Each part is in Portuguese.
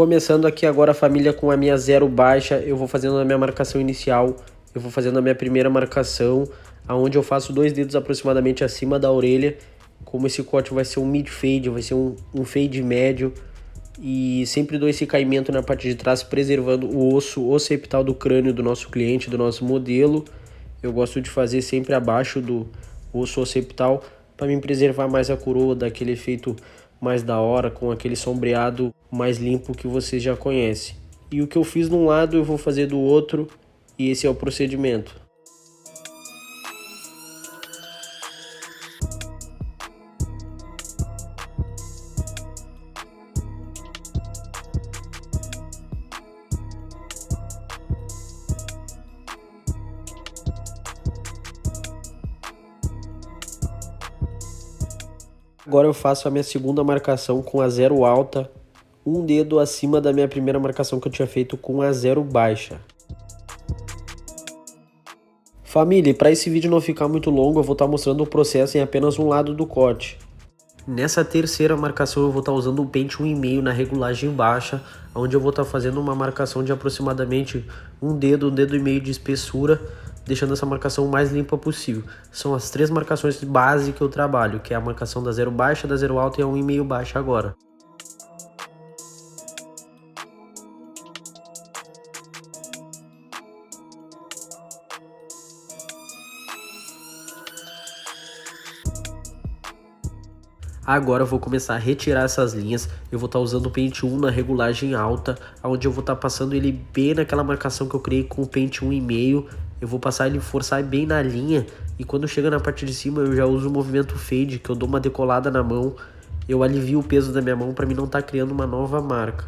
Começando aqui agora a família com a minha zero baixa, eu vou fazendo a minha marcação inicial, eu vou fazendo a minha primeira marcação, aonde eu faço 2 dedos aproximadamente acima da orelha. Como esse corte vai ser um mid fade, vai ser um fade médio, e sempre dou esse caimento na parte de trás, preservando o osso occipital do crânio do nosso cliente, do nosso modelo. Eu gosto de fazer sempre abaixo do osso occipital, para me preservar mais a coroa daquele efeito mais da hora, com aquele sombreado mais limpo que vocês já conhecem. E o que eu fiz de um lado eu vou fazer do outro, e esse é o procedimento. Agora eu faço a minha segunda marcação com a zero alta, um dedo acima da minha primeira marcação que eu tinha feito com a zero baixa. Família, para esse vídeo não ficar muito longo, eu vou estar mostrando o processo em apenas um lado do corte. Nessa terceira marcação eu vou estar usando o pente 1,5 na regulagem baixa, onde eu vou estar fazendo uma marcação de aproximadamente um dedo e meio de espessura, deixando essa marcação o mais limpa possível. São as 3 marcações base que eu trabalho, que é a marcação da zero baixa, da zero alta e a 1,5 baixa agora. Agora eu vou começar a retirar essas linhas, eu vou estar usando o pente 1 na regulagem alta, onde eu vou estar passando ele bem naquela marcação que eu criei com o pente 1,5, eu vou passar ele, forçar bem na linha, e quando chega na parte de cima eu já uso o movimento fade, que eu dou uma decolada na mão, eu alivio o peso da minha mão para mim não estar criando uma nova marca.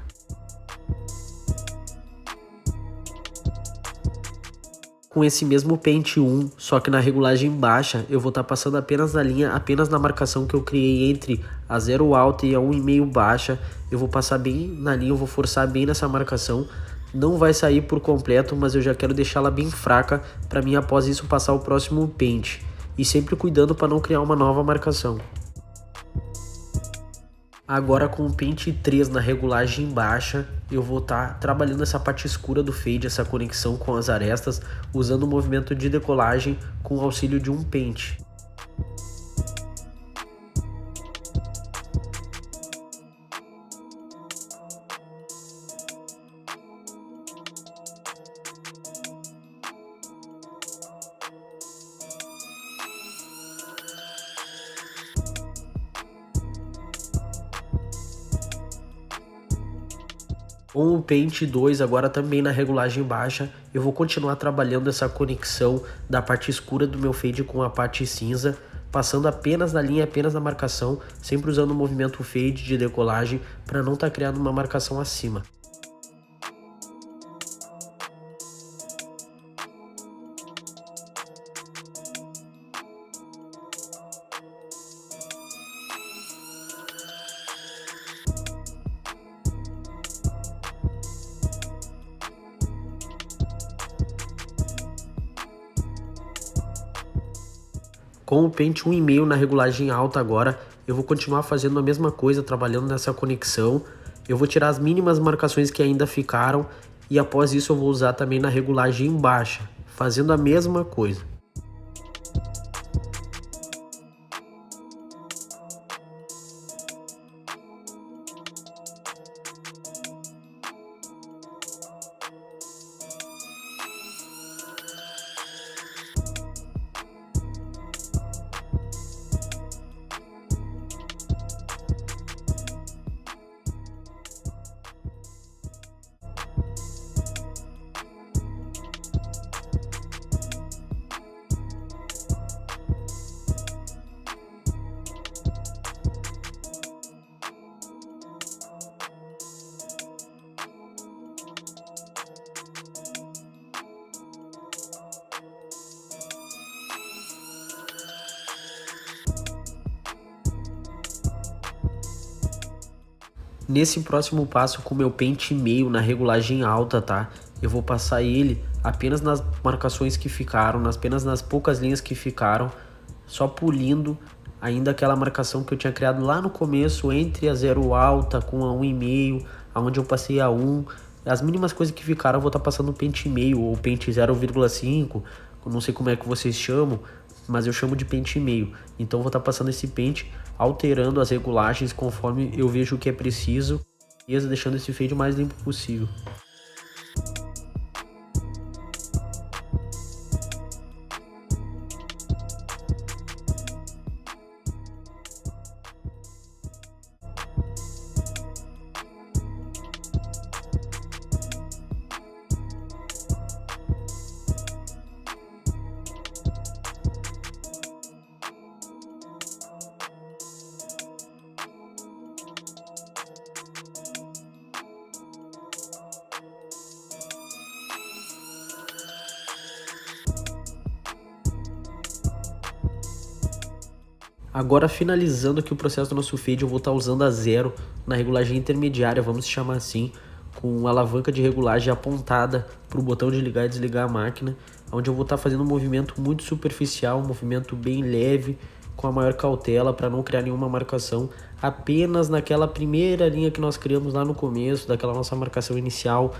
Com esse mesmo pente 1, só que na regulagem baixa, eu vou estar passando apenas na linha, apenas na marcação que eu criei entre a zero alta e a 1,5 baixa. Eu vou passar bem na linha, eu vou forçar bem nessa marcação. Não vai sair por completo, mas eu já quero deixá-la bem fraca para mim após isso passar o próximo pente. E sempre cuidando para não criar uma nova marcação. Agora com o pente 3 na regulagem baixa, eu vou estar trabalhando essa parte escura do fade, essa conexão com as arestas, usando o movimento de decolagem com o auxílio de um pente. Com o pente 2 agora também na regulagem baixa, eu vou continuar trabalhando essa conexão da parte escura do meu fade com a parte cinza, passando apenas na linha, apenas na marcação, sempre usando o movimento fade de decolagem para não estar criando uma marcação acima. Com o pente 1,5 na regulagem alta agora, eu vou continuar fazendo a mesma coisa, trabalhando nessa conexão. Eu vou tirar as mínimas marcações que ainda ficaram e após isso eu vou usar também na regulagem baixa, fazendo a mesma coisa. Nesse próximo passo com o meu pente meio na regulagem alta, tá? Eu vou passar ele apenas nas marcações que ficaram, apenas nas poucas linhas que ficaram, só pulindo ainda aquela marcação que eu tinha criado lá no começo entre a zero alta com a 1,5, onde eu passei a 1. As mínimas coisas que ficaram eu vou estar passando pente meio ou pente 0,5, não sei como é que vocês chamam, mas eu chamo de pente meio. Então eu vou estar passando esse pente, alterando as regulagens conforme eu vejo que é preciso, e deixando esse fade o mais limpo possível. Agora, finalizando aqui o processo do nosso fade, eu vou estar usando a 0 na regulagem intermediária, vamos chamar assim, com a alavanca de regulagem apontada para o botão de ligar e desligar a máquina, onde eu vou estar fazendo um movimento muito superficial, um movimento bem leve, com a maior cautela para não criar nenhuma marcação, apenas naquela primeira linha que nós criamos lá no começo, daquela nossa marcação inicial.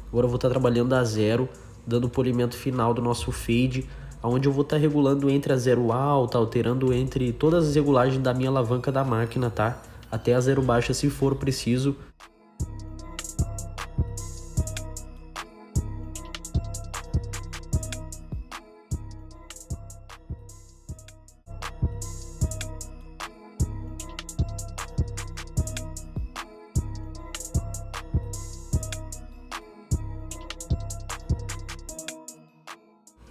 Agora eu vou estar trabalhando a 0, dando o polimento final do nosso fade, onde eu vou estar regulando entre a 0 alta, alterando entre todas as regulagens da minha alavanca da máquina, tá? Até a 0 baixa se for preciso.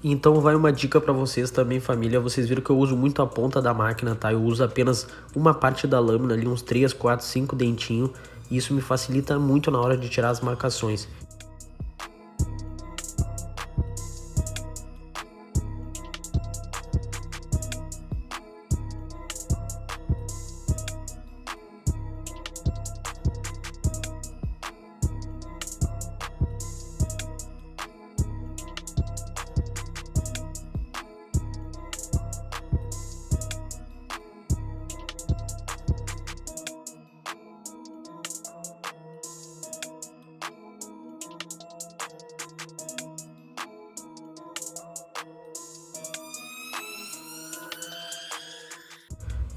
Então vai uma dica para vocês também, família. Vocês viram que eu uso muito a ponta da máquina, tá? Eu uso apenas uma parte da lâmina ali, uns 3, 4, 5 dentinhos. E isso me facilita muito na hora de tirar as marcações.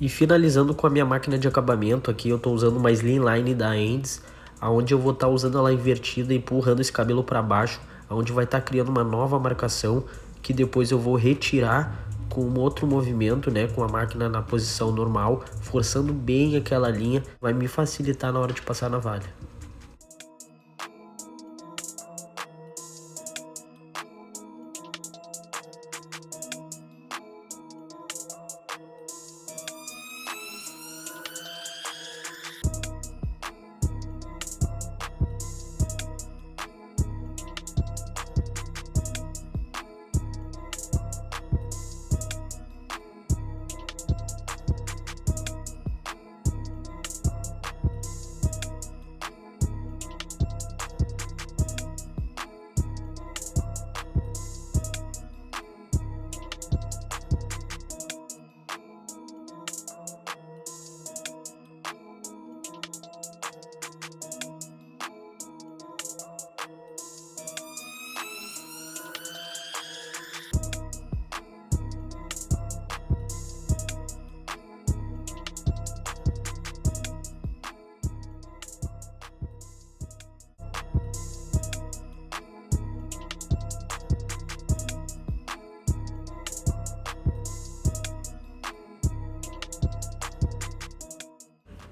E finalizando com a minha máquina de acabamento aqui, eu estou usando uma Slimline da Endes, onde eu vou estar usando ela invertida, empurrando esse cabelo para baixo, onde vai estar criando uma nova marcação, que depois eu vou retirar com um outro movimento, né, com a máquina na posição normal, forçando bem aquela linha, vai me facilitar na hora de passar a navalha.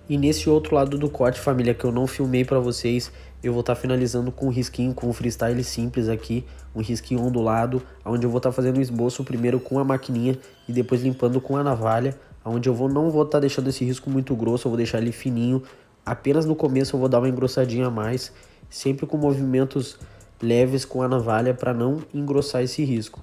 E nesse outro lado do corte, família, que eu não filmei pra vocês, eu vou estar finalizando com um risquinho, com um freestyle simples aqui, um risquinho ondulado, onde eu vou estar fazendo o esboço primeiro com a maquininha e depois limpando com a navalha, onde não vou estar deixando esse risco muito grosso, eu vou deixar ele fininho. Apenas no começo eu vou dar uma engrossadinha a mais, sempre com movimentos leves com a navalha para não engrossar esse risco.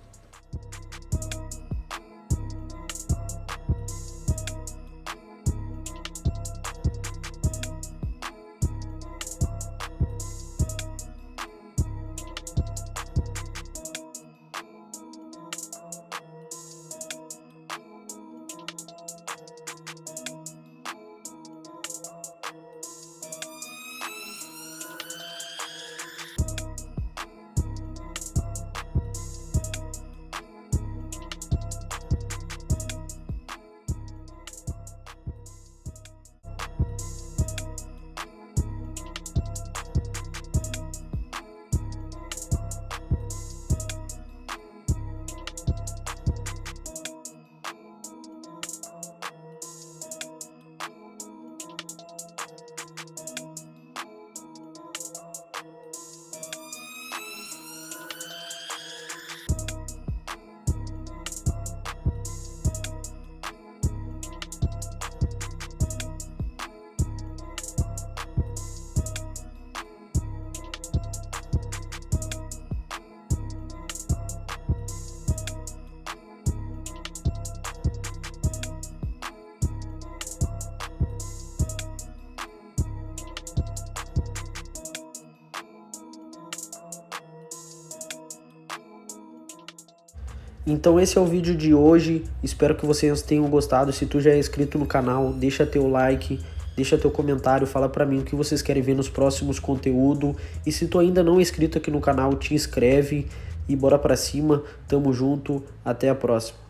Então esse é o vídeo de hoje, espero que vocês tenham gostado. Se tu já é inscrito no canal, deixa teu like, deixa teu comentário, fala pra mim o que vocês querem ver nos próximos conteúdos. E se tu ainda não é inscrito aqui no canal, te inscreve e bora pra cima. Tamo junto, até a próxima.